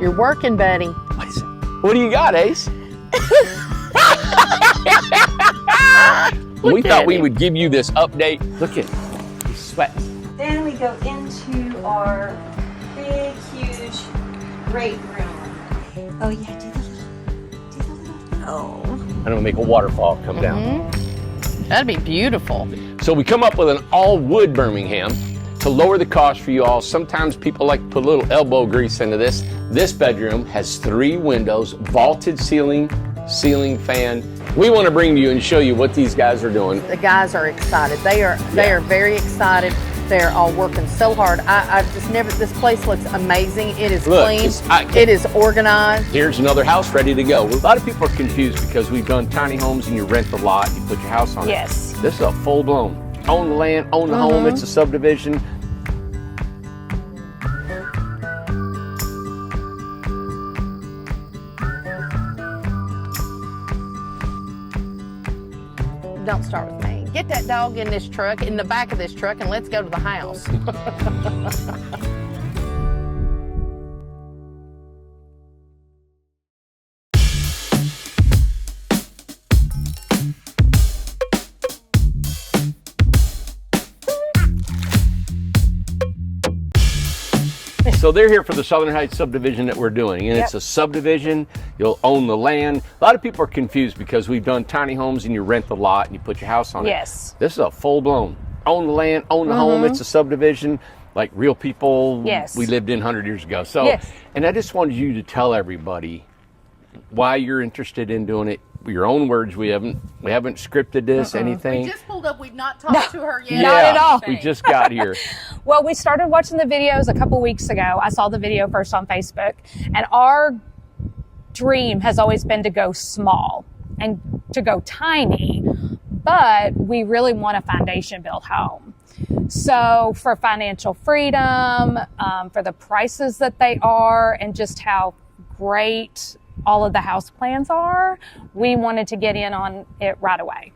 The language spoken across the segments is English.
You're working, buddy. What do you got, Ace? We thought we would give you this update. Look at him. He's sweating. Then we go into our big, huge, great room. Oh yeah, do the little. Oh. I'm gonna make a waterfall come down. That'd be beautiful. So we come up with an all wood Birmingham to lower the cost for you all. Sometimes people like to put a little elbow grease into this. This bedroom has 3 windows, vaulted ceiling fan. We want to bring you and show you what these guys are doing. The guys are excited. They are very excited. They're all working so hard. I've just never, this place looks amazing. It is clean. It is organized. Here's another house ready to go. A lot of people are confused because we've done tiny homes and you rent the lot, you put your house on it. Yes. This is a full-blown, own the land, own the home, it's a subdivision. Don't start with me. Get that dog in this truck, in the back of this truck, and let's go to the house. So they're here for the Southern Heights subdivision that we're doing, and it's a subdivision. You'll own the land. A lot of people are confused because we've done tiny homes and you rent the lot and you put your house on it. Yes. This is a full-blown, own the land, own the home. It's a subdivision like real people we lived in 100 years ago. So, and I just wanted you to tell everybody why you're interested in doing it. Your own words. We haven't scripted this, anything. We just pulled up. We've not talked to her yet. Not at all. We just got here. Well, we started watching the videos a couple weeks ago. I saw the video first on Facebook, and our dream has always been to go small and to go tiny, but we really want a foundation built home. So for financial freedom, for the prices that they are, and just how great all of the house plans are, we wanted to get in on it right away.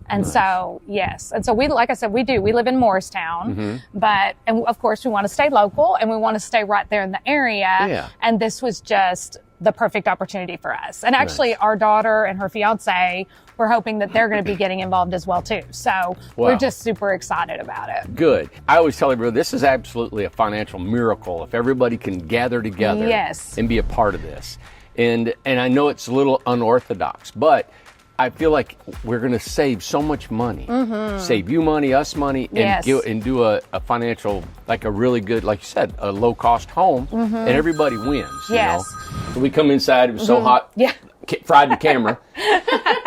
And so, yes. And so we, like I said, we live in Morristown, but, and of course we want to stay local and we want to stay right there in the area. Yeah. And this was just the perfect opportunity for us. And actually our daughter and her fiance, we're hoping that they're going to be getting involved as well too. So we're just super excited about it. Good. I always tell everyone this is absolutely a financial miracle if everybody can gather together and be a part of this. And I know it's a little unorthodox, but I feel like we're going to save so much money, save you money, us money, and do a financial, like a really good, like you said, a low cost home, and everybody wins. You know? So we come inside, it was so hot, fried the camera,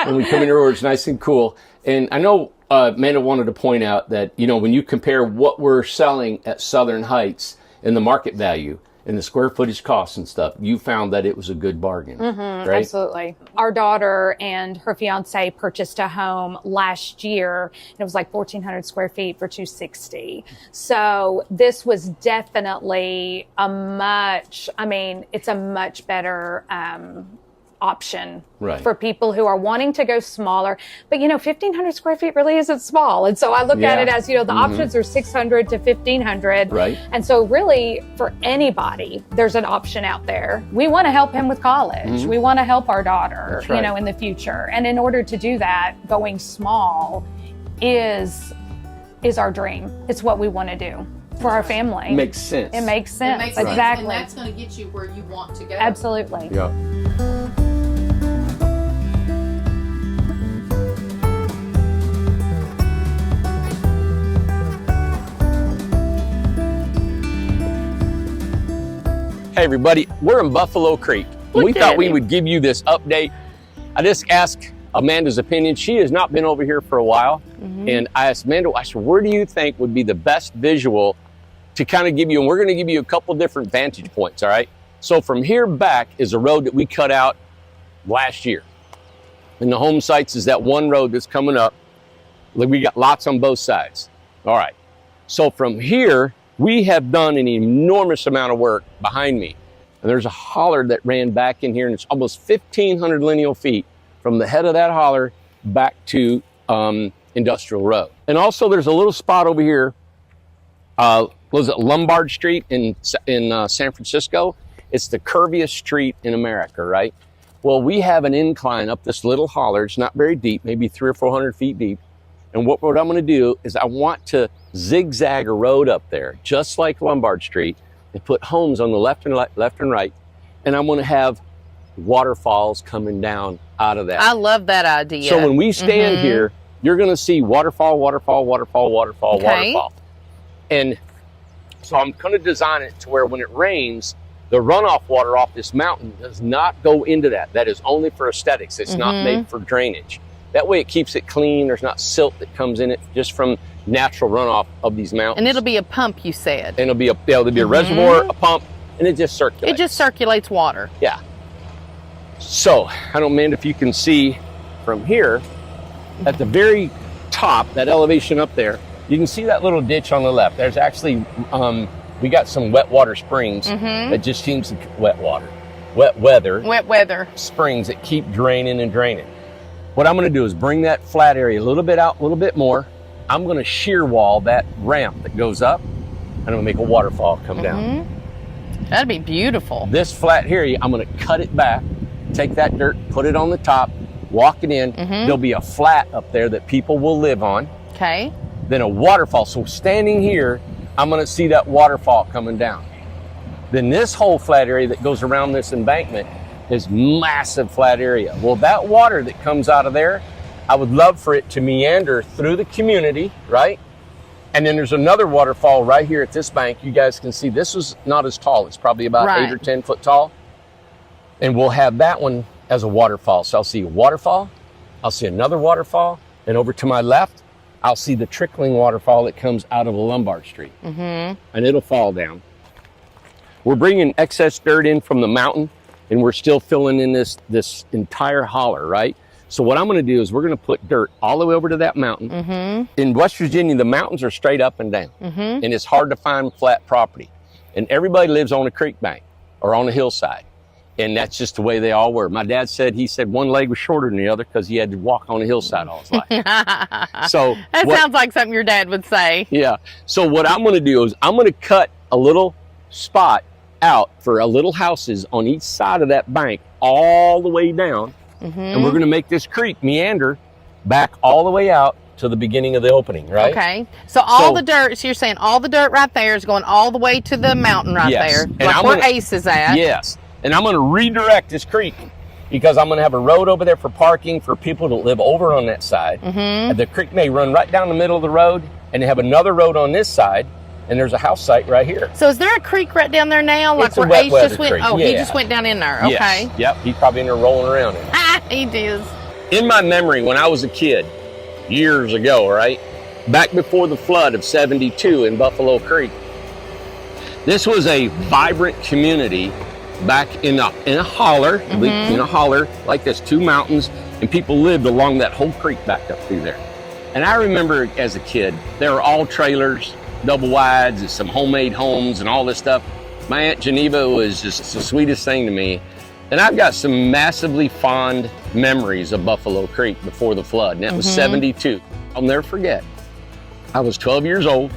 and we come in here, it's nice and cool. And I know Amanda wanted to point out that, you know, when you compare what we're selling at Southern Heights and the market value, and the square footage costs and stuff, you found that it was a good bargain, right? Absolutely. Our daughter and her fiance purchased a home last year. And it was like 1,400 square feet for $260,000. So this was definitely it's a much better option for people who are wanting to go smaller. But, you know, 1,500 square feet really isn't small. And so I look at it as, you know, the options are 600 to 1,500. Right. And so really for anybody, there's an option out there. We want to help him with college. We want to help our daughter, you know, in the future. And in order to do that, going small is our dream. It's what we want to do for our family. Makes sense. It makes sense. Exactly. And that's going to get you where you want to go. Absolutely. Yeah. Hey everybody, we're in Buffalo Creek. We thought we would give you this update. I just asked Amanda's opinion. She has not been over here for a while. And I asked Amanda, I said, where do you think would be the best visual to kind of give you, and we're gonna give you a couple different vantage points, all right? So from here back is a road that we cut out last year. And the home sites is that one road that's coming up. We got lots on both sides. All right, so from here, we have done an enormous amount of work behind me. And there's a holler that ran back in here, and it's almost 1,500 lineal feet from the head of that holler back to Industrial Road. And also there's a little spot over here, was it Lombard Street in San Francisco? It's the curviest street in America, right? Well, we have an incline up this little holler. It's not very deep, maybe 300 or 400 feet deep. And what I'm going to do is I want to zigzag a road up there, just like Lombard Street, and put homes on the left and right. And I'm going to have waterfalls coming down out of that. I love that idea. So when we stand here, you're going to see waterfall, waterfall, waterfall, waterfall, waterfall. And so I'm going to design it to where when it rains, the runoff water off this mountain does not go into that. That is only for aesthetics. It's not made for drainage. That way it keeps it clean. There's not silt that comes in it just from natural runoff of these mountains. And it'll be a pump, you said. And there'll be a reservoir, a pump, and it just circulates. It just circulates water. Yeah. So, I don't mind if you can see from here, at the very top, that elevation up there, you can see that little ditch on the left. There's actually, we got some wet water springs that just seems to, wet weather springs that keep draining and draining. What I'm going to do is bring that flat area a little bit out, a little bit more. I'm going to shear wall that ramp that goes up, and I'm going to make a waterfall come down. That'd be beautiful. This flat here, I'm going to cut it back, take that dirt, put it on the top, walk it in. There'll be a flat up there that people will live on. Okay. Then a waterfall. So standing here, I'm going to see that waterfall coming down. Then this whole flat area that goes around this embankment is massive flat area. Well, that water that comes out of there, I would love for it to meander through the community, right? And then there's another waterfall right here at this bank. You guys can see this is not as tall. It's probably about 8 or 10 foot tall. And we'll have that one as a waterfall. So I'll see a waterfall, I'll see another waterfall, and over to my left, I'll see the trickling waterfall that comes out of a Lombard Street. And it'll fall down. We're bringing excess dirt in from the mountain, and we're still filling in this entire holler, right? So what I'm going to do is we're going to put dirt all the way over to that mountain. In West Virginia, the mountains are straight up and down, and it's hard to find flat property. And everybody lives on a creek bank or on a hillside, and that's just the way they all were. My dad said, one leg was shorter than the other because he had to walk on a hillside all his life. So that sounds like something your dad would say. Yeah. So what I'm going to do is I'm going to cut a little spot out for a little houses on each side of that bank all the way down. And we're going to make this creek meander back all the way out to the beginning of the opening, right? Okay. So all the dirt, so you're saying all the dirt right there is going all the way to the mountain right there, and like where Ace is at. Yes. And I'm going to redirect this creek because I'm going to have a road over there for parking for people to live over on that side. And the creek may run right down the middle of the road, and they have another road on this side, and there's a house site right here. So is there a creek right down there now? Like it's where Ace just went? Creek. Oh, he just went down in there. Okay. Yes. Yep. He's probably in there rolling around in it. He does. In my memory, when I was a kid, years ago, right? Back before the flood of 72 in Buffalo Creek, this was a vibrant community back in a holler, in a holler like this, 2 mountains, and people lived along that whole creek back up through there. And I remember as a kid, they were all trailers, double wides, and some homemade homes and all this stuff. My Aunt Geneva was just the sweetest thing to me. And I've got some massively fond memories of Buffalo Creek before the flood, and that was 72. I'll never forget. I was 12 years old.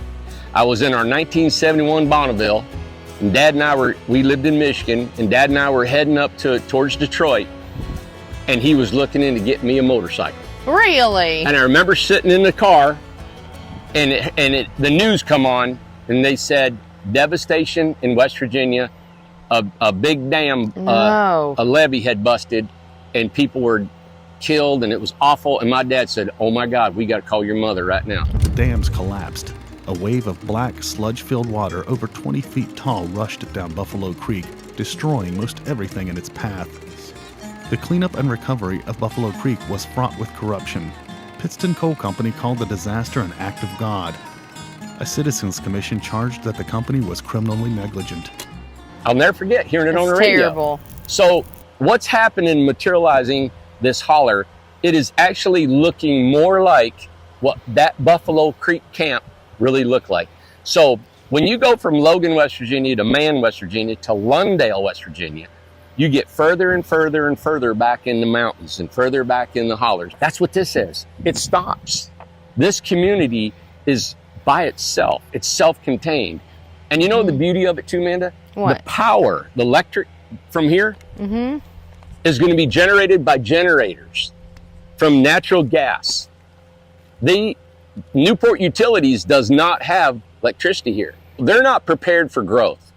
I was in our 1971 Bonneville, and Dad and we lived in Michigan, and Dad and I were heading up towards Detroit, and he was looking in to get me a motorcycle. Really? And I remember sitting in the car, and the news come on, and they said, devastation in West Virginia, a big dam, a levee had busted, and people were killed, and it was awful. And my dad said, oh my God, we got to call your mother right now. The dams collapsed. A wave of black, sludge-filled water over 20 feet tall rushed down Buffalo Creek, destroying most everything in its path. The cleanup and recovery of Buffalo Creek was fraught with corruption. Pittston Coal Company called the disaster an act of God. A citizens commission charged that the company was criminally negligent. I'll never forget hearing it on the radio. Terrible. So what's happening materializing this holler, it is actually looking more like what that Buffalo Creek camp really looked like. So when you go from Logan, West Virginia to Man, West Virginia to Lundale, West Virginia, you get further and further and further back in the mountains and further back in the hollers. That's what this is. It stops. This community is by itself. It's self-contained. And you know the beauty of it too, Amanda? What? The power, the electric from here is going to be generated by generators from natural gas. The Newport Utilities does not have electricity here. They're not prepared for growth.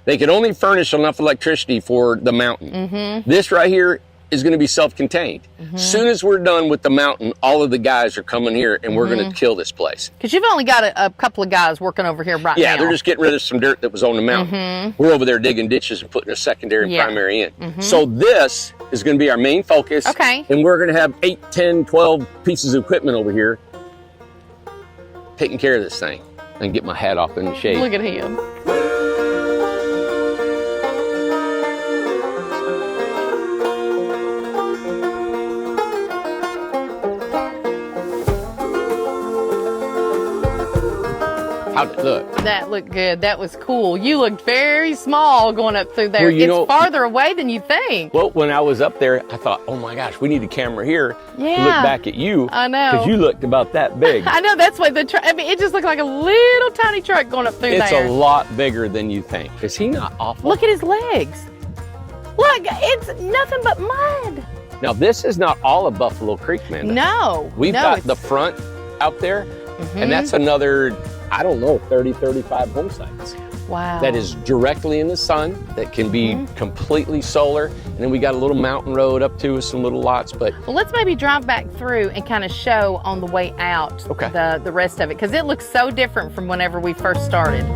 They can only furnish enough electricity for the mountain. This right here is going to be self-contained. Soon as we're done with the mountain, all of the guys are coming here and we're going to kill this place. Because you've only got a couple of guys working over here right now. Yeah, they're just getting rid of some dirt that was on the mountain. We're over there digging ditches and putting a secondary and primary in. So this is going to be our main focus. Okay. And we're going to have 8, 10, 12 pieces of equipment over here taking care of this thing. And get my hat off in the shade. Look at him. How'd it look? That looked good. That was cool. You looked very small going up through there. Well, it's farther away than you think. Well, when I was up there, I thought, oh my gosh, we need a camera here to look back at you. I know. Because you looked about that big. I know, that's why the truck, I mean, it just looked like a little tiny truck going up through It's there. a lot bigger than you think. Is he not awful? Look at his legs. Look, it's nothing but mud. Now, this is not all of Buffalo Creek, man. No. We've got the front out there, and that's another, I don't know, 30, 35 home sites. Wow. That is directly in the sun, that can be completely solar. And then we got a little mountain road up to us, some little lots, but. Well, let's maybe drive back through and kind of show on the way out the rest of it, because it looks so different from whenever we first started.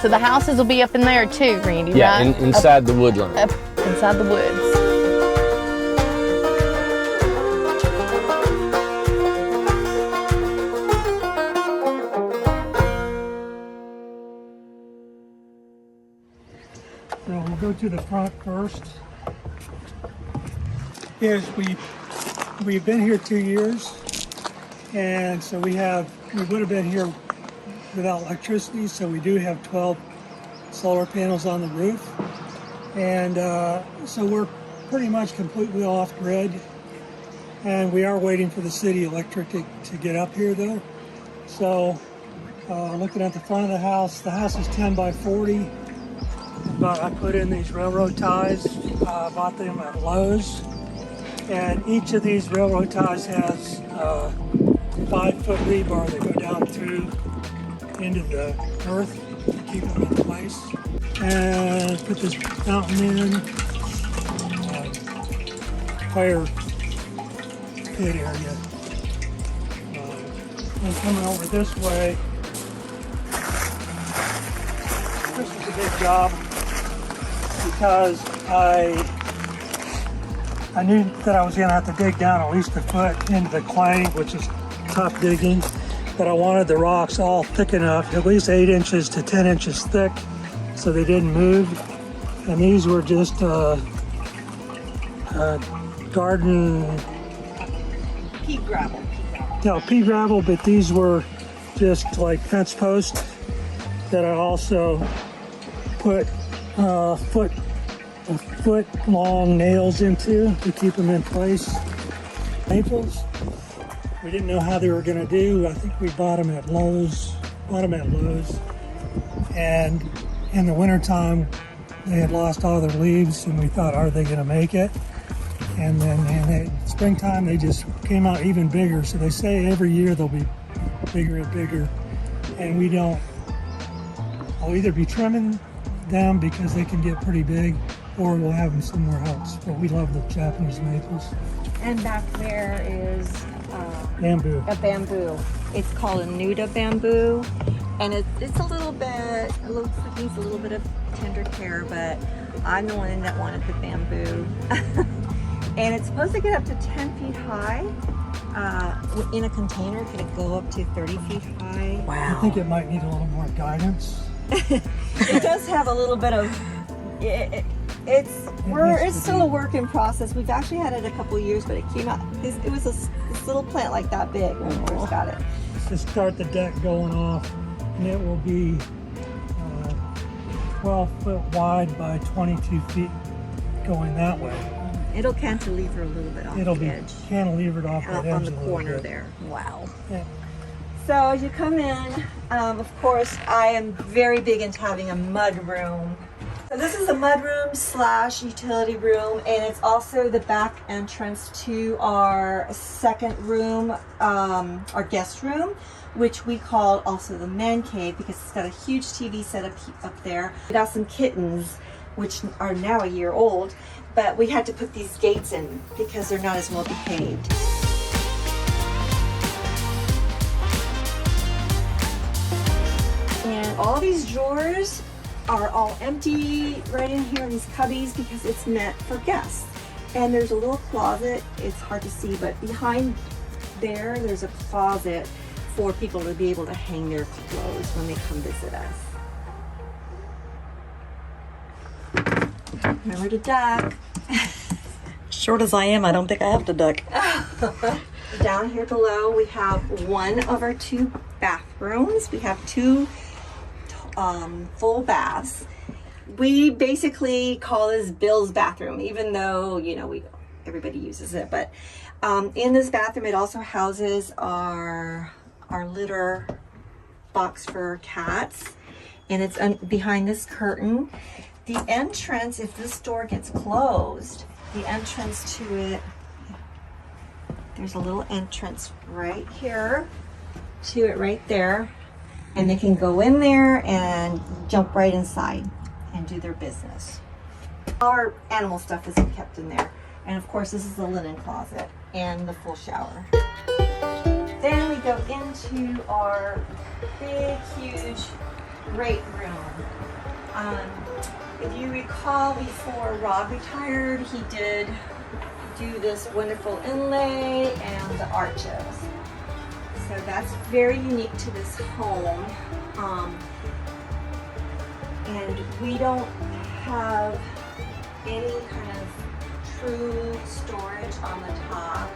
So the houses will be up in there too, Randy, Yeah, right? inside the woodland. Up inside the woods. So we'll go to the front first. Yes, we've been here 2 years, and so we would have been here without electricity, so we do have 12 solar panels on the roof, and so we're pretty much completely off grid, and we are waiting for the city electric to get up here though. So looking at the front of the house is 10 by 40, but I put in these railroad ties, bought them at Lowe's, and each of these railroad ties has 5-foot rebar that go down through into the earth to keep them in place. And put this fountain in, fire pit area. And coming over this way, this is a big job because I knew that I was going to have to dig down at least a foot into the clay, which is tough digging. But I wanted the rocks all thick enough, at least 8 inches to 10 inches thick, so they didn't move. And these were just garden... Pea gravel. No, pea gravel, but these were just like fence posts that I also put foot long nails into to keep them in place. Maples. We didn't know how they were going to do. I think we bought them at Lowe's. And in the wintertime, they had lost all their leaves, and we thought, are they going to make it? And then in springtime, they just came out even bigger. So they say every year they'll be bigger and bigger. And I'll either be trimming them because they can get pretty big, or we'll have them somewhere else. But we love the Japanese maples. And back there is Bamboo. a bamboo. It's called a nuda bamboo, and it's a little bit. It looks like it needs a little bit of tender care, but I'm the one that wanted the bamboo. And it's supposed to get up to 10 feet high. In a container, could it go up to 30 feet high? I think it might need a little more guidance. It does have a little bit of. It's still a work in process. We've actually had it a couple of years, but it came out. It was this little plant like that big when we first got it. To start the deck going off, and it will be 12 foot wide by 22 feet going that way. It'll cantilever a little bit off It'll the be edge. cantilevered off that edge On the a little corner bit. there. Wow. Yeah. So as you come in, of course, I am very big into having a mud room. So this is a mud room slash utility room, and it's also the back entrance to our second room, our guest room, which we call also the man cave because it's got a huge TV set up there. We got some kittens, which are now a year old, but we had to put these gates in because they're not as well behaved. And all these drawers are all empty right in here in these cubbies because it's meant for guests. And there's a little closet, it's hard to see, but behind there's a closet for people to be able to hang their clothes when they come visit us. Remember to duck. Short as I am, I don't think I have to duck. Down here below, we have one of our 2 bathrooms. We have 2 full baths. We basically call this Bill's bathroom, even though, you know, everybody uses it. But in this bathroom, it also houses our litter box for cats, and it's behind this curtain. The entrance, if this door gets closed, the entrance to it, there's a little entrance right here to it right there, and they can go in there and jump right inside and do their business. Our animal stuff is kept in there, and of course this is the linen closet and the full shower. Then we go into our big huge great room. If you recall, before Rob retired, he did do this wonderful inlay and the arches. So that's very unique to this home. And we don't have any kind of true storage on the top.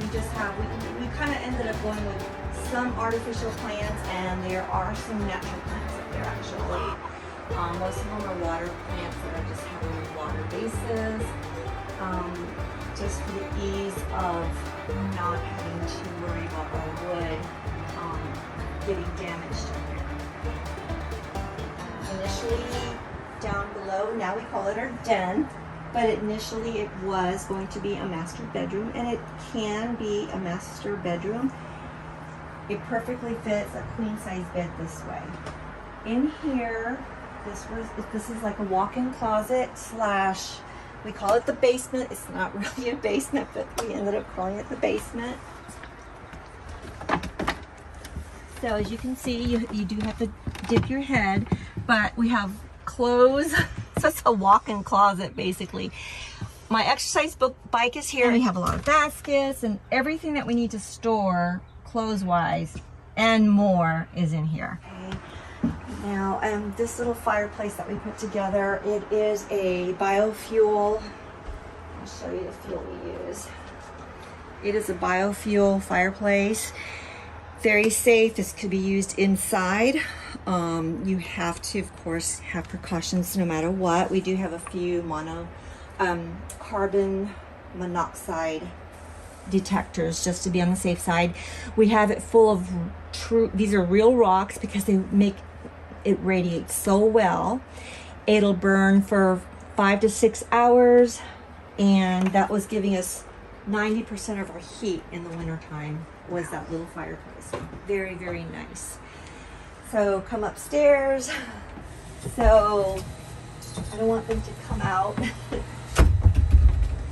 We just have, we kind of ended up going with some artificial plants, and there are some natural plants up there actually. Most of them are water plants that are just having water bases, just for the ease of not having to worry about our wood getting damaged in there. Initially, down below, now we call it our den, but initially it was going to be a master bedroom, and it can be a master bedroom. It perfectly fits a queen size bed this way. In here, this is like a walk-in closet slash, we call it the basement. It's not really a basement, but we ended up calling it the basement. So as you can see, you do have to dip your head, but we have clothes. So it's a walk-in closet basically. My exercise bike is here. We have a lot of baskets and everything that we need to store clothes-wise and more is in here. Okay. Now, this little fireplace that we put together, it is a biofuel. I'll show you the fuel we use. It is a biofuel fireplace. Very safe. This could be used inside. You have to, of course, have precautions no matter what. We do have a few carbon monoxide detectors just to be on the safe side. We have it full of these are real rocks because they make it radiate so well. It'll burn for 5 to 6 hours, and that was giving us 90% of our heat in the wintertime was that little fireplace. Very, very nice. So come upstairs. So I don't want them to come out.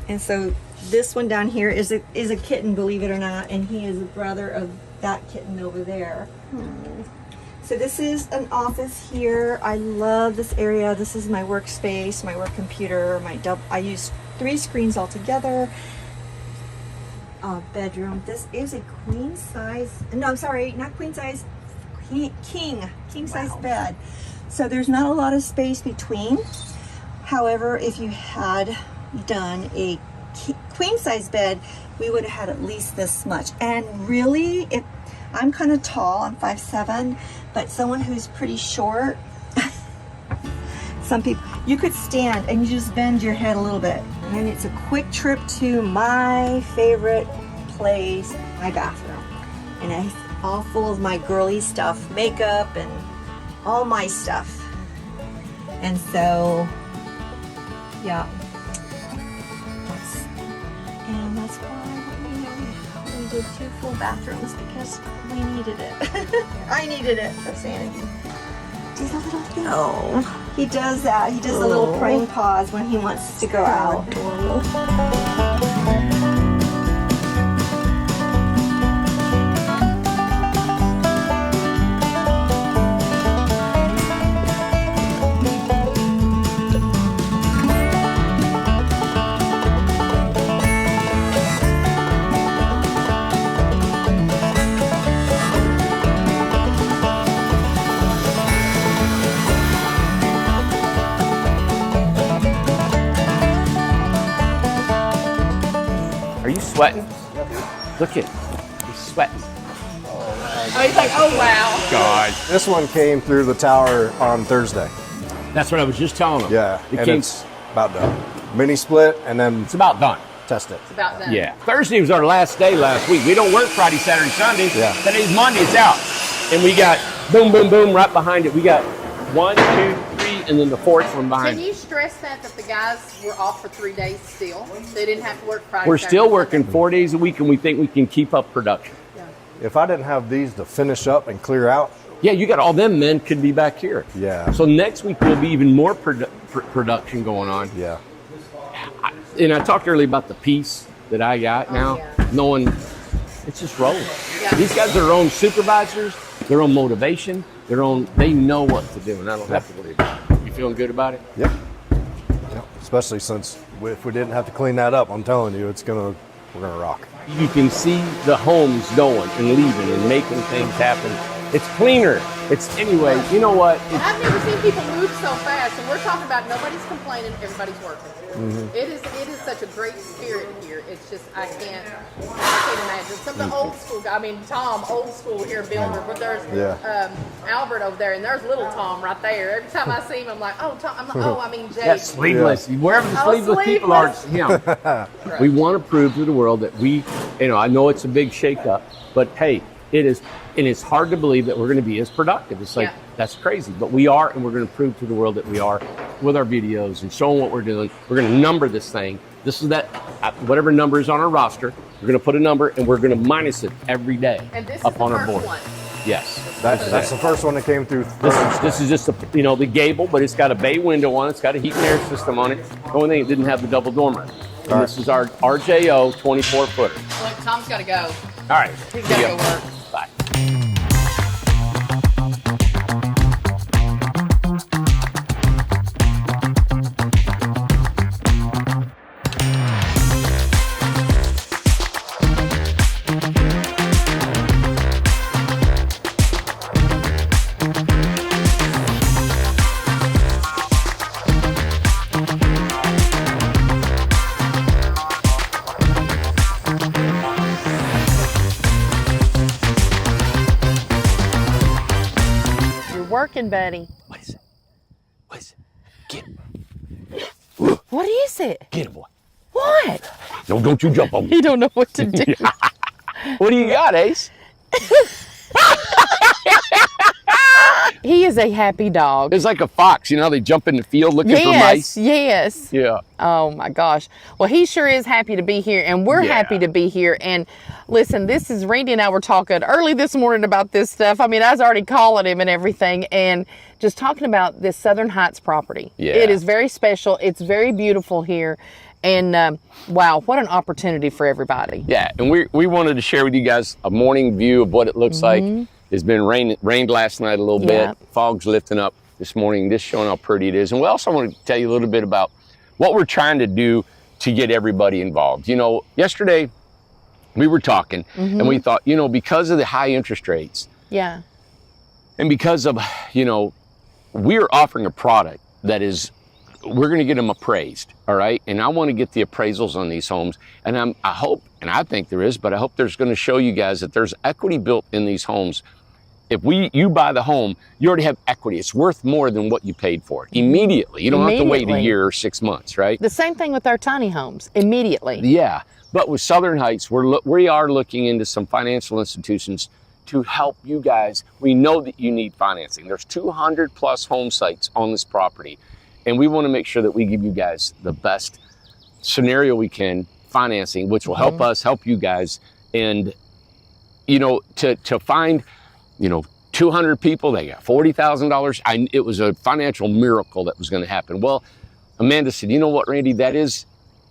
And so this one down here is a kitten, believe it or not, and he is a brother of that kitten over there. So this is an office here. I love this area. This is my workspace, my work computer, I use 3 screens all together. Bedroom. This is a queen size, no, I'm sorry, not queen size, king size bed. So there's not a lot of space between. However, if you had done a queen size bed, we would have had at least this much. And really, I'm kind of tall, I'm 5'7", but someone who's pretty short Some people, you could stand and you just bend your head a little bit. And it's a quick trip to my favorite place, my bathroom. And it's all full of my girly stuff, makeup and all my stuff. And so, yeah. That's why we did 2 full bathrooms, because we needed it. I needed it for sanity. He's a little thing. Oh, he does that. He does a little praying pause when he wants to go out. Are you sweating? Look at him. He's sweating. Oh, he's like, oh, wow. God. This one came through the tower on Thursday. That's what I was just telling him. Yeah, it's about done. Mini split, and then It's about done. test it. It's about done. Yeah. Thursday was our last day last week. We don't work Friday, Saturday, Sunday. Yeah. Today's Monday. It's out. And we got boom, boom, boom right behind it. We got 1, 2, 3, and then the 4th one behind Can it. you stress that the guys were off for 3 days still? They didn't have to work Friday. We're Saturday, still working Sunday? 4 days a week, and we think we can keep up production. If I didn't have these to finish up and clear out, Yeah, you got all them men could be back here. Yeah. So next week will be even more production going on. yeah. And I talked earlier about the peace that I got now, yeah. knowing it's just rolling. Yeah. These guys are their own supervisors, their own motivation, they know what to do, and I don't have to worry about it. You feeling good about it? Yep. Yep. Especially since if we didn't have to clean that up, I'm telling you, we're gonna rock. You can see the homes going and leaving and making things happen. It's cleaner. Anyway, you know what? I've never seen people move so fast, and we're talking about nobody's complaining, everybody's working. Mm-hmm. It is such a great spirit here. It's just I can't imagine. Some of the old school guys, I mean Tom, old school here, builder, but there's Albert over there, and there's little Tom right there. Every time I see him, I'm like, oh Tom, I mean Jake. That's sleeveless. Wherever the sleeveless people are, it's him. We want to prove to the world that I know it's a big shakeup, but hey, it is, and it's hard to believe that we're going to be as productive. It's like, that's crazy, but we are, and we're going to prove to the world that we are with our videos and showing what we're doing. We're going to number this thing. This is that, whatever number is on our roster, we're going to put a number, and we're going to minus it every day And this up is the on our first board. one. Yes. That's the first one that came through. This is just the gable, but it's got a bay window on it. It's got a heat and air system on it. The only thing, it didn't have the double dormer. And this is our RJO 24-footer. Look, Tom's got to go. All right. He's got to go work. Bye. Working, buddy. What is it? What is it? Get him. What is it? Get him, boy. What? No, don't you jump on me. He don't know what to do. What do you got, Ace? He is a happy dog. It's like a fox. You know, they jump in the field looking for mice. Yes. Yeah. Oh my gosh. Well, he sure is happy to be here, and we're happy to be here. And listen, this is Randy and I were talking early this morning about this stuff. I mean, I was already calling him and everything, and just talking about this Southern Heights property. Yeah. It is very special. It's very beautiful here. And wow, what an opportunity for everybody. Yeah, and we wanted to share with you guys a morning view of what it looks like. It's been rained last night a little bit. Fog's lifting up this morning, just showing how pretty it is. And we also want to tell you a little bit about what we're trying to do to get everybody involved. You know, yesterday we were talking and we thought, because of the high interest rates. Yeah. And because of, we're offering a product that is, we're going to get them appraised, all right? And I want to get the appraisals on these homes. And I hope, and I think there is, but I hope there's going to show you guys that there's equity built in these homes if you buy the home, you already have equity. It's worth more than what you paid for it immediately. You don't have to wait a year or 6 months, right? The same thing with our tiny homes, immediately. Yeah, but with Southern Heights, we are looking into some financial institutions to help you guys. We know that you need financing. There's 200 plus home sites on this property, and we want to make sure that we give you guys the best scenario we can, financing, which will help us help you guys. And to find 200 people, they got $40,000. It was a financial miracle that was going to happen. Well, Amanda said, you know what, Randy,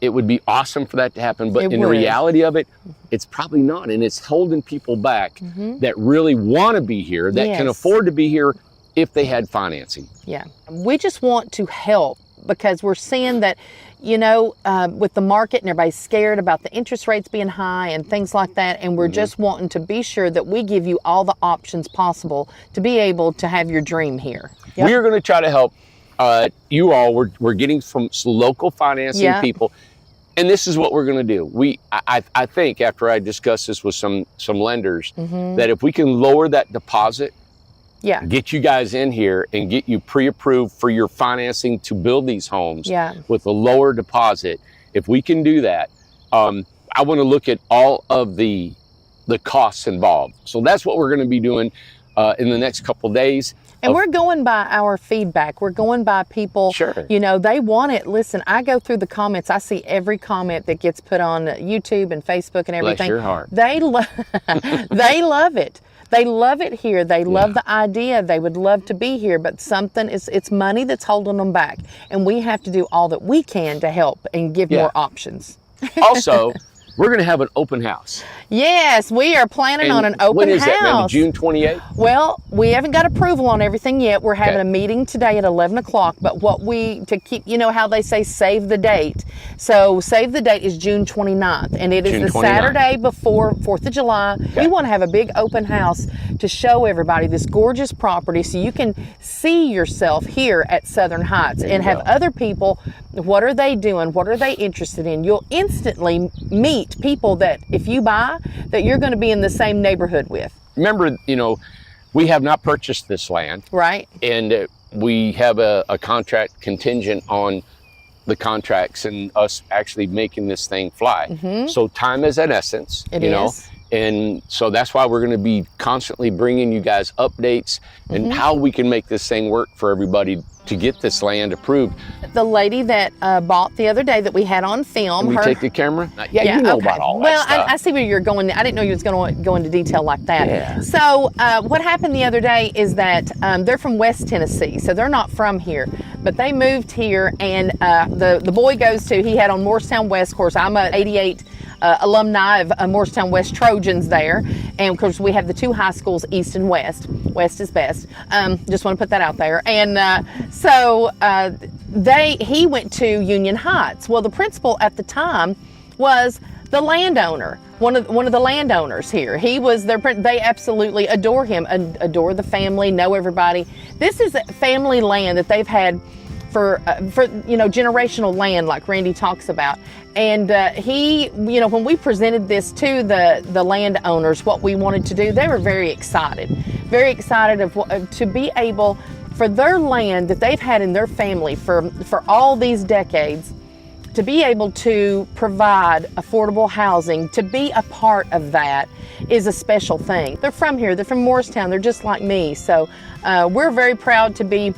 it would be awesome for that to happen, but in the reality of it, it's probably not. And it's holding people back that really want to be here, that can afford to be here if they had financing. Yeah. We just want to help because we're seeing that, with the market and everybody's scared about the interest rates being high and things like that. And we're just wanting to be sure that we give you all the options possible to be able to have your dream here. Yep. We are going to try to help you all. We're getting from local financing people. And this is what we're going to do. I think after I discuss this with some lenders, that if we can lower that deposit, get you guys in here and get you pre-approved for your financing to build these homes with a lower deposit. If we can do that, I want to look at all of the costs involved. So that's what we're going to be doing in the next couple of days. And we're going by our feedback. We're going by people, they want it. Listen, I go through the comments. I see every comment that gets put on YouTube and Facebook and everything. Bless your heart. They love it. They love it here. They love the idea. They would love to be here, but it's money that's holding them back. And we have to do all that we can to help and give more options. Also, we're going to have an open house. Yes, we are planning on an open house. When is that, maybe June 28th? Well, we haven't got approval on everything yet. We're having a meeting today at 11 o'clock, but to keep, how they say save the date. So save the date is June 29th, and it is the Saturday before 4th of July. We want to have a big open house to show everybody this gorgeous property so you can see yourself here at Southern Heights and have other people, what are they doing? What are they interested in? You'll instantly meet people that if you buy, that you're going to be in the same neighborhood with. Remember, we have not purchased this land. Right. And we have a contract contingent on the contracts and us actually making this thing fly. So time is an essence, It is. And so that's why we're going to be constantly bringing you guys updates and how we can make this thing work for everybody to get this land approved. The lady that bought the other day that we had on film. Can we take the camera? You know about all that stuff. Well, I see where you're going. I didn't know you was going to go into detail like that. Yeah. So what happened the other day is that they're from West Tennessee, so they're not from here, but they moved here, and the boy he had on Morristown West. Of course, I'm a 88 alumni of Morristown West Trojans there, and of course we have the two high schools, East and West. West is best. Just want to put that out there. And so he went to Union Heights. Well, the principal at the time was the landowner, one of the landowners here. He was they absolutely adore him, adore the family, know everybody. This is family land that they've had for generational land, like Randy talks about. And when we presented this to the landowners, what we wanted to do, they were very excited to be able, for their land that they've had in their family for all these decades, to be able to provide affordable housing, to be a part of that is a special thing. They're from here, they're from Morristown, they're just like me. So we're very proud to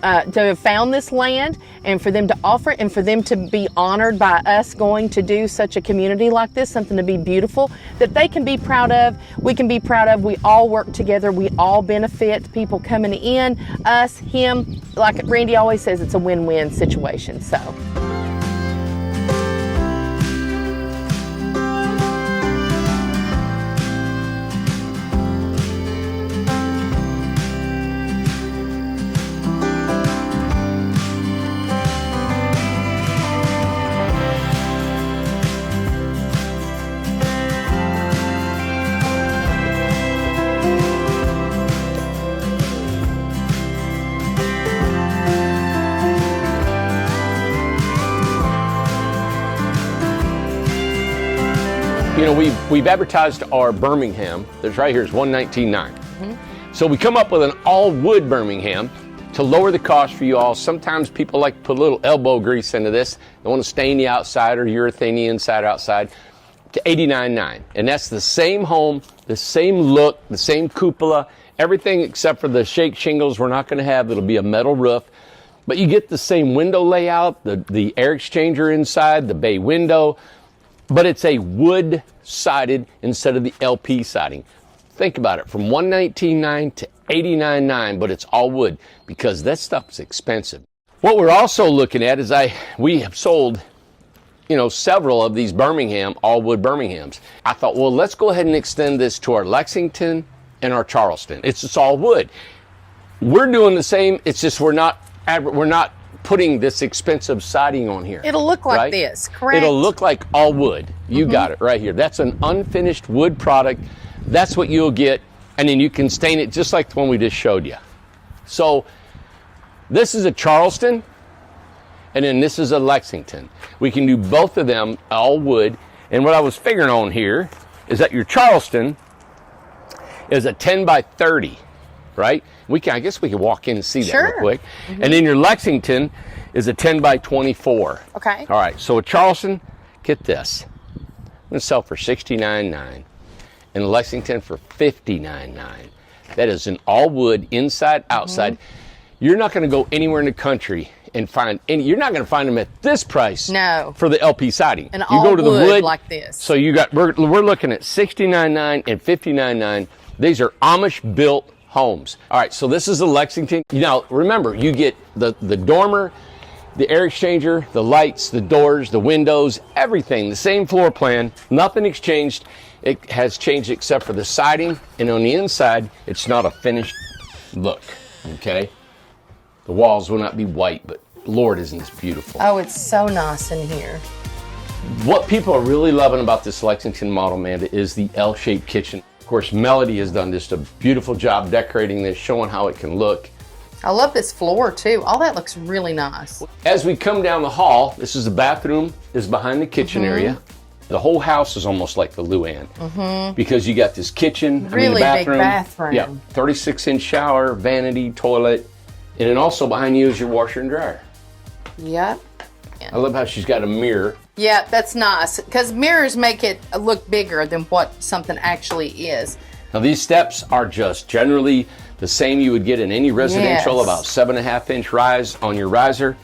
have found this land and for them to offer it and for them to be honored by us going to do such a community like this, something to be beautiful, that they can be proud of, we can be proud of. We all work together, we all benefit, people coming in, us, him. Like Randy always says, it's a win-win situation. So. We've advertised our Birmingham. There's right here is 119.9. So we come up with an all-wood Birmingham to lower the cost for you all. Sometimes people like to put a little elbow grease into this. They want to stain the outside or urethane the inside or outside, to $89.9. And that's the same home, the same look, the same cupola, everything except for the shake shingles we're not going to have. It'll be a metal roof. But you get the same window layout, the air exchanger inside, the bay window, but it's a wood sided instead of the LP siding. Think about it, from $119.9 to $89.9, but it's all wood because that stuff is expensive. What we're also looking at is we have sold, several of these Birmingham, all wood Birminghams. I thought, well, let's go ahead and extend this to our Lexington and our Charleston. It's just all wood. We're doing the same. It's just we're not putting this expensive siding on here. It'll look like right? this, correct? It'll look like all wood. You got it right here. That's an unfinished wood product. That's what you'll get, and then you can stain it just like the one we just showed you. So this is a Charleston, and then this is a Lexington. We can do both of them all wood, and what I was figuring on here is that your Charleston is a 10 by 30, right? I guess we can walk in and see that real quick. And then your Lexington is a 10 by 24. Okay. All right, so a Charleston, get this. I'm gonna sell for $69.9. And Lexington for $59.9. That is an all wood, inside, outside. You're not gonna go anywhere in the country and find any, you're not gonna find them at this price. No. For the LP siding. And you all go to the wood like this. So we're looking at $69.9 and $59.9. These are Amish built homes. All right, so this is the Lexington. Now, remember, you get the dormer, the air exchanger, the lights, the doors, the windows, everything, the same floor plan. Nothing exchanged. It has changed except for the siding, and on the inside, it's not a finished look, okay? The walls will not be white, but Lord, isn't this beautiful. Oh, it's so nice in here. What people are really loving about this Lexington model, Amanda, is the L-shaped kitchen. Of course, Melody has done just a beautiful job decorating this, showing how it can look. I love this floor too. All that looks really nice. As we come down the hall, this is the bathroom, is behind the kitchen area. The whole house is almost like the Luann because you got this kitchen, really big bathroom. Yeah, 36-inch shower, vanity, toilet, and then also behind you is your washer and dryer. Yep. I love how she's got a mirror. Yeah, that's nice because mirrors make it look bigger than what something actually is. Now these steps are just generally the same you would get in any residential, about 7.5-inch rise on your riser.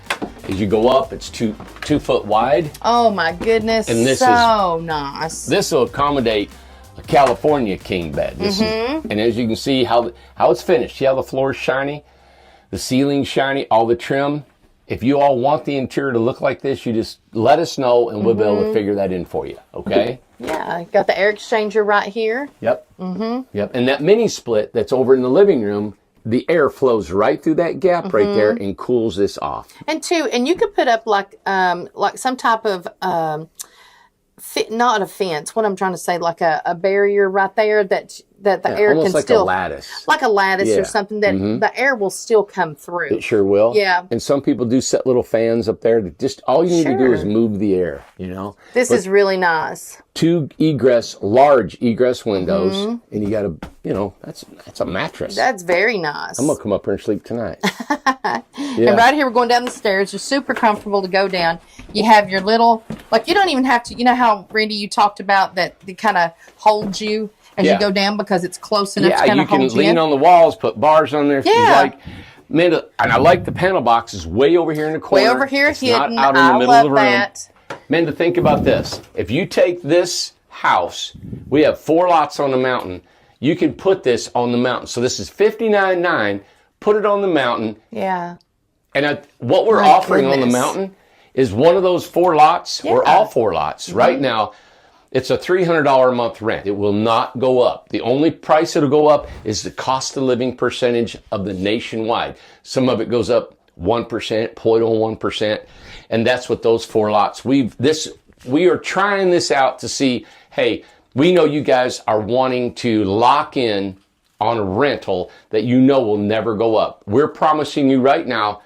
As you go up, it's two foot wide. Oh my goodness, and this so nice. This will accommodate a California king bed. This is, and as you can see how it's finished. See how the floor is shiny, the ceiling's shiny, all the trim. If you all want the interior to look like this, you just let us know and we'll be able to figure that in for you, okay? Yeah, got the air exchanger right here. Yep. Yep. And that mini split that's over in the living room, the air flows right through that gap right there and cools this off. And you could put up like some type of not a fence. What I'm trying to say, like a barrier right there that the air can like still, a lattice, like a lattice or something that the air will still come through. It sure will. Yeah. And some people do set little fans up there. That just all you need to do is move the air. This is really nice. 2 large egress windows, and you got that's a mattress. That's very nice. I'm gonna come up here and sleep tonight. And right here, we're going down the stairs. You're super comfortable to go down. You have your little, you don't even have to, you know how, Randy, you talked about that it kind of holds you as you go down because it's close enough to kind of hold you. Yeah, you can lean on the walls, put bars on there if you like. And I like the panel boxes way over here in the corner. Way over here, it's hidden. Not out in the middle of the room. That. Amanda, think about this. If you take this house, we have 4 lots on the mountain. You can put this on the mountain. So this is $59.9. Put it on the mountain. Yeah. And what we're offering on the mountain is one of those 4 lots, or all 4 lots. Right now, it's a $300 a month rent. It will not go up. The only price it'll go up is the cost of living percentage of the nationwide. Some of it goes up 1%, 0.01%, and that's what those 4 lots. We are trying this out to see, hey, we know you guys are wanting to lock in on a rental that will never go up. We're promising you right now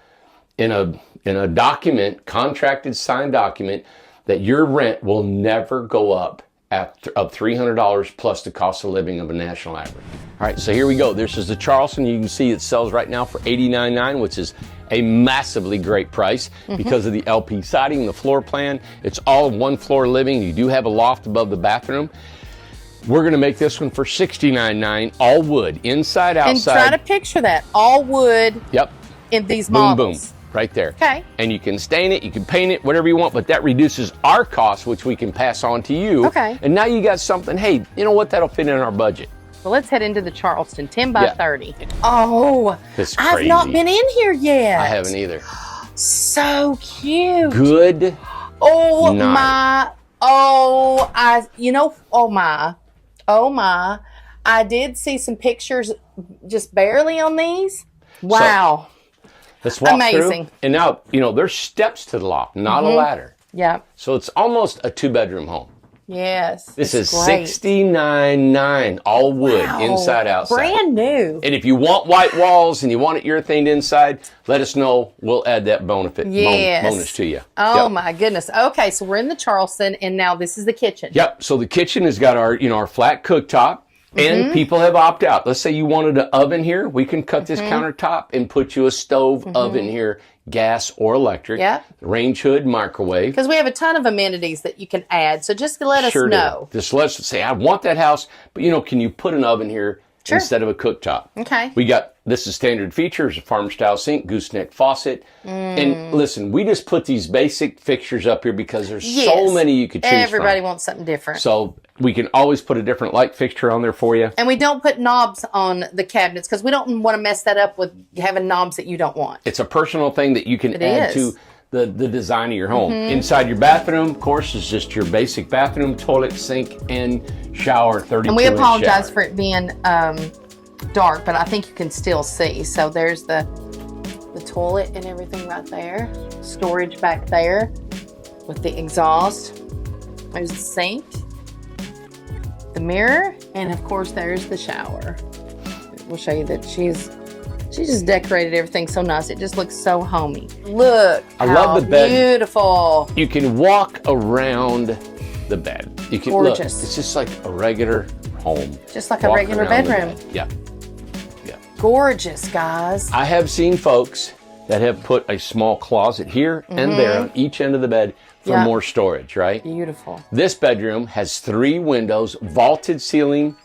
in a document, contracted signed document, that your rent will never go up of $300 plus the cost of living of a national average. All right, so here we go. This is the Charleston. You can see it sells right now for $89.9, which is a massively great price because of the LP siding, the floor plan. It's all one floor living. You do have a loft above the bathroom. We're gonna make this one for $69.9, all wood, inside, outside. And try to picture that, all wood. Yep. In these Boom, models. boom, right there. Okay. And you can stain it, you can paint it, whatever you want, but that reduces our costs, which we can pass on to you. Okay. And now you got something, hey, you know what, that'll fit in our budget. Well, let's head into the Charleston, 10 by Yeah. 30. Oh, It's I've crazy. not been in here yet. I haven't either. So cute. Good. Oh night. my, oh, oh my. I did see some pictures just barely on these. Wow. Let's walk Amazing. through. And now, there's steps to the loft, not a ladder. Yeah. So it's almost a 2-bedroom home. Yes. This it's is great. $69.9, all wood, Wow. inside, outside. Brand new. And if you want white walls and you want it urethaned inside, let us know. We'll add that Yes. bonus to you. Oh Yep. my goodness. Okay, so we're in the Charleston, and now this is the kitchen. Yep. So the kitchen has got our flat cooktop, and people have opted out. Let's say you wanted an oven here. We can cut this countertop and put you a stove oven here, gas or electric. Yep. Range hood, microwave. Because we have a ton of amenities that you can add. So just let us Sure know. do. Just let's say, I want that house, but can you put an oven here instead of a cooktop? Okay. This is standard features, a farm style sink, gooseneck faucet. And listen, we just put these basic fixtures up here because there's so many you could choose Everybody from. wants something different. So we can always put a different light fixture on there for you. And we don't put knobs on the cabinets because we don't want to mess that up with having knobs that you don't want. It's a personal thing that you can add is. to the design of your home. Inside your bathroom, of course, is just your basic bathroom, toilet, sink, and shower, 32-inch And we apologize shower. for it being dark, but I think you can still see. So there's the toilet and everything right there. Storage back there with the exhaust. There's the sink, the mirror, and of course there's the shower. We'll show you that she just decorated everything so nice. It just looks so homey. Look, I love the bed. Beautiful. You can walk around the bed. You can look. Gorgeous. It's just like a regular home. Just like a Walk regular around the bedroom. bed. Yeah. Gorgeous, guys. I have seen folks that have put a small closet here and there on each end of the bed for Yeah. more storage, right? Beautiful. This bedroom has 3 windows, vaulted ceiling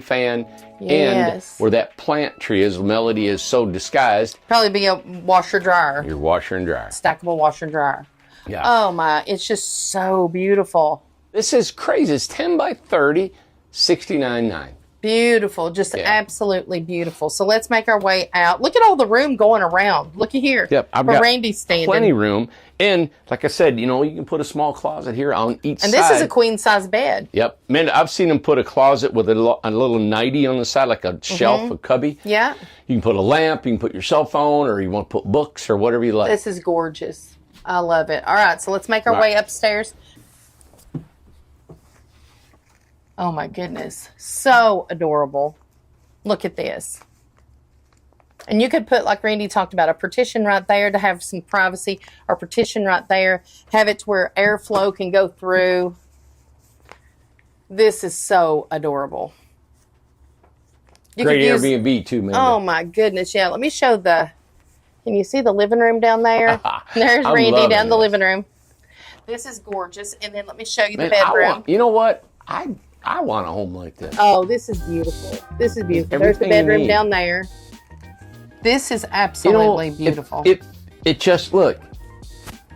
fan, and Yes. where that plant tree is, Melody is so disguised, Probably be a washer dryer. your washer and dryer. Stackable washer and dryer. Yeah. Oh my, it's just so beautiful. This is crazy. It's 10 by 30, $69.9. Beautiful, just Yeah. absolutely beautiful. So let's make our way out. Look at all the room going around. Looky here. Yep, I've where got Randy's standing. plenty room. And like I said, you can put a small closet here on each side. And this is a queen size bed. Yep. Man, I've seen them put a closet with a little nightie on the side, like a shelf, a cubby. Yeah, You can put a lamp, you can put your cell phone, or you want to put books or whatever you like. this is gorgeous. I love it. All right, so let's make our Right. way upstairs. Oh my goodness, so adorable. Look at this. And you could put, like Randy talked about, a partition right there to have some privacy, or partition right there. Have it to where airflow can go through. This is so adorable. You Great could use- Airbnb too, man. Oh my goodness, yeah. Let me show can you see the living room down there? There's I'm Randy loving down the this. living room. This is gorgeous. And then let me show you the Man, I bedroom. want, you know what? I want a home like this. Oh, this is beautiful. This is beautiful. There's the Everything you bedroom need. down there. This is absolutely beautiful. It just look.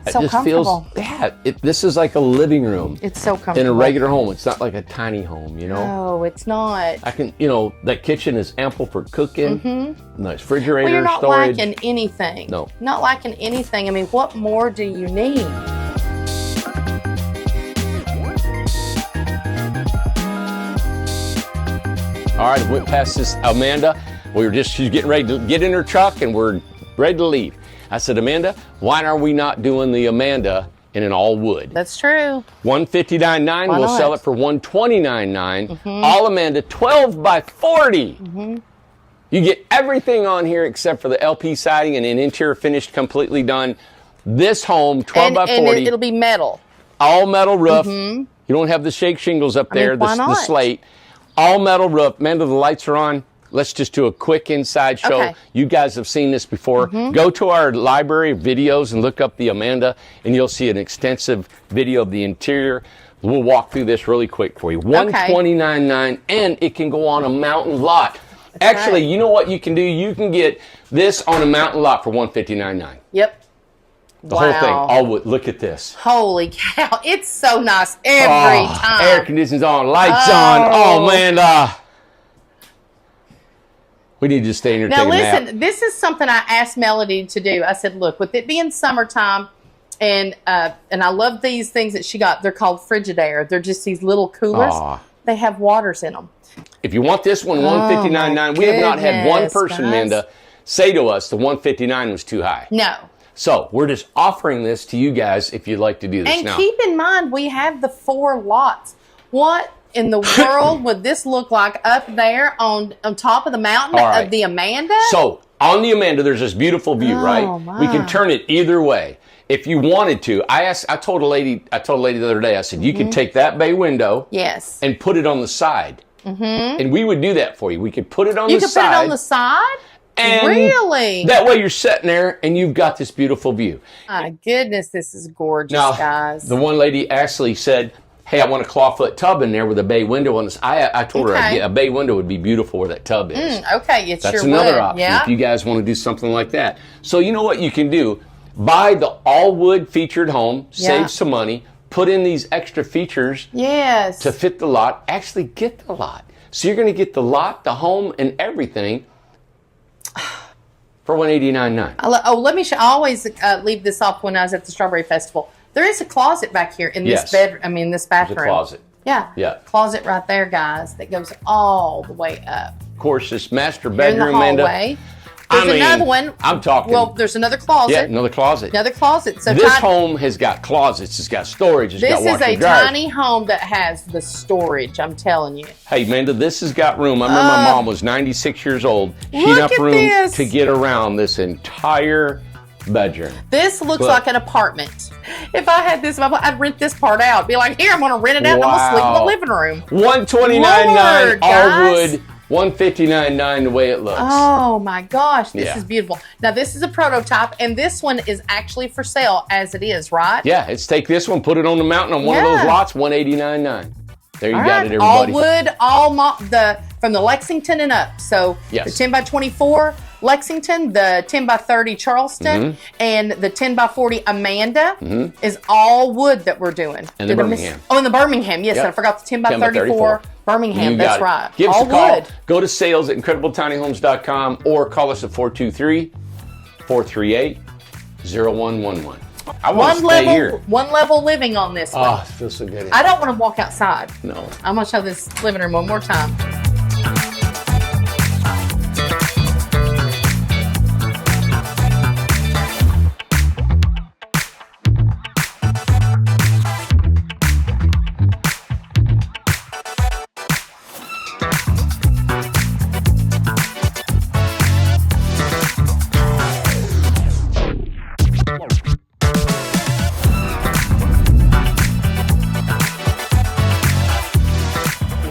It So just comfortable. feels. This is like a living room It's so comfortable. in a regular home. It's not like a tiny home, No, it's not. I can, that kitchen is ample for cooking. Nice refrigerator, Well, you're not storage. lacking anything. No. Not lacking anything. I mean, what more do you need? All right, went past this Amanda. She's getting ready to get in her truck and we're ready to leave. I said, Amanda, why are we not doing the Amanda in an all wood? That's true. $159.9. Why We'll not? sell it for $129.9. All Amanda, 12 by 40. You get everything on here except for the LP siding and an interior finished, completely done. This home, 12 by 40. And it'll be metal. All metal roof, You don't have the shake shingles up there, why the not? slate. All metal roof. Amanda, the lights are on. Let's just do a quick inside show. Okay. You guys have seen this before. Go to our library of videos and look up the Amanda, and you'll see an extensive video of the interior. We'll walk through this really quick for you. $129.9, and it can go on a mountain lot. Actually, you know what you can do? You can get this on a mountain lot for $159.9. Yep. The whole thing, all wood. Look at this. Holy cow. It's so nice every time. Air conditioning's on, lights on. Oh, man. We need to stay in here. Now, take a nap. listen, this is something I asked Melody to do. I said, look, with it being summertime, and I love these things that she got. They're called Frigidaire. They're just these little coolers. They have waters in them. If you want this one, $159.9. We have not had one person, guys. Amanda, say to us the $159 was too high. No. So we're just offering this to you guys if you'd like to do this And now. keep in mind, we have the 4 lots. What in the world would this look like up there on top of the mountain of the Amanda? So on the Amanda, there's this beautiful view, right? My. We can turn it either way. If you wanted to, I told a lady the other day, I said, you can take that bay window Yes. and put it on the side. And we would do that for you. We could put it on You the could side. put it on the side? And really? That way you're sitting there and you've got this beautiful view. My goodness, this is gorgeous, Now, guys. the one lady actually said, hey, I want a clawfoot tub in there with a bay window on this. I told her a bay window would be beautiful where that tub is. Okay, it That's sure another would. option Yeah. if you guys want to do something like that. So you know what you can do? Buy the all-wood featured home, save some money, put in these extra features Yes. to fit the lot, actually get the lot. So you're going to get the lot, the home, and everything for $189.9. Let me show. I always leave this off when I was at the Strawberry Festival. There is a closet back here in this bedroom. This bathroom. There's a closet. Yeah. Closet right there, guys, that goes all the way up. Of course, this master Here in the bedroom, hallway. Amanda. There's another one. I'm talking. Well, there's another closet. Yeah, another closet. Another closet. So this home has got closets. It's got storage. It's got this is washer a and dryer. tiny home that has the storage. I'm telling you. Hey, Amanda, this has got room. I remember my mom was 96 years old. She had Look enough at room this. to get around this entire bedroom. This looks Look. like an apartment. If I had this, I'd rent this part out. Be like, here, I'm going to rent it out. And I'm going to sleep in the living room. $129.9 Lord, all guys. wood. $159.9 the way it looks. Oh my gosh, this Yeah. is beautiful. Now this is a prototype, and this one is actually for sale as it is, right? Yeah, it's take this one, put it on the mountain on one of those lots, $189.9. There you All got right. it, All everybody. wood, from the Lexington and up. So Yes. the 10 by 24 Lexington, the 10 by 30 Charleston, and the 10 by 40 Amanda is all wood that we're doing. And the Did I miss- Birmingham. Oh, and the Birmingham. Yes, Yep. I forgot the 10 by 10 by 34 Birmingham. You That's got it. right. Give us all a call. wood. Go to sales at IncredibleTinyHomes.com or call us at 423-438-0111. I want to stay here. One level living on this one. Oh, it feels so good. I don't want to walk outside. No. I'm going to show this living room one more time.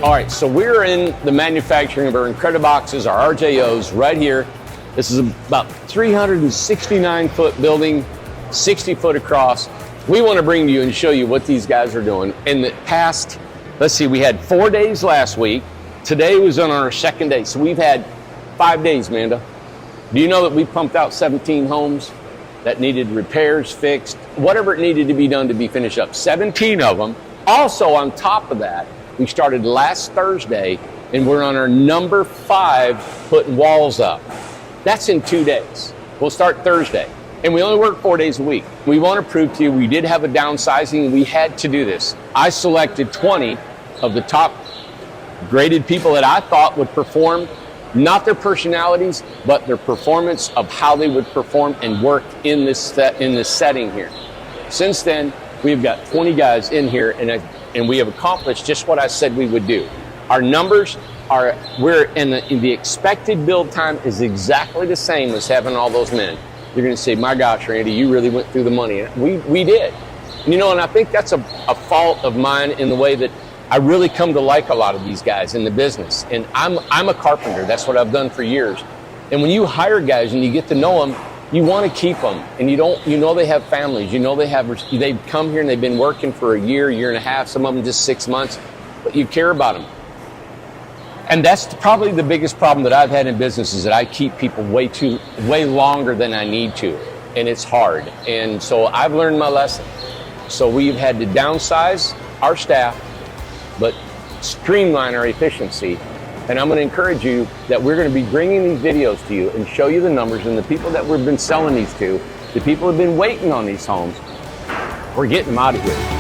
All right, so we're in the manufacturing of our Incrediboxes, our RJOs, right here. This is about 369-foot building, 60 foot across. We want to bring you and show you what these guys are doing. In the past, let's see, we had 4 days last week. Today was on our second day, so we've had 5 days, Amanda. Do you know that we pumped out 17 homes that needed repairs, fixed, whatever it needed to be done to be finished up? 17 of them. Also, on top of that, we started last Thursday, and we're on our number 5 putting walls up. That's in 2 days. We'll start Thursday, and we only work 4 days a week. We want to prove to you we did have a downsizing. We had to do this. I selected 20 of the top graded people that I thought would perform, not their personalities, but their performance of how they would perform and work in this setting here. Since then, we've got 20 guys in here, and we have accomplished just what I said we would do. Our numbers are, we're in the expected build time is exactly the same as having all those men. You're going to say, my gosh, Randy, you really went through the money. We did. You know, and I think that's a fault of mine in the way that I really come to like a lot of these guys in the business. And I'm a carpenter. That's what I've done for years. And when you hire guys and you get to know them, you want to keep them. And you know they have families. You know they've come here and they've been working for a year, year and a half, some of them just 6 months, but you care about them. And that's probably the biggest problem that I've had in business, is that I keep people way longer than I need to. And it's hard. And so I've learned my lesson. So we've had to downsize our staff, but streamline our efficiency. And I'm going to encourage you that we're going to be bringing these videos to you and show you the numbers, and the people that we've been selling these to, the people who have been waiting on these homes, we're getting them out of here.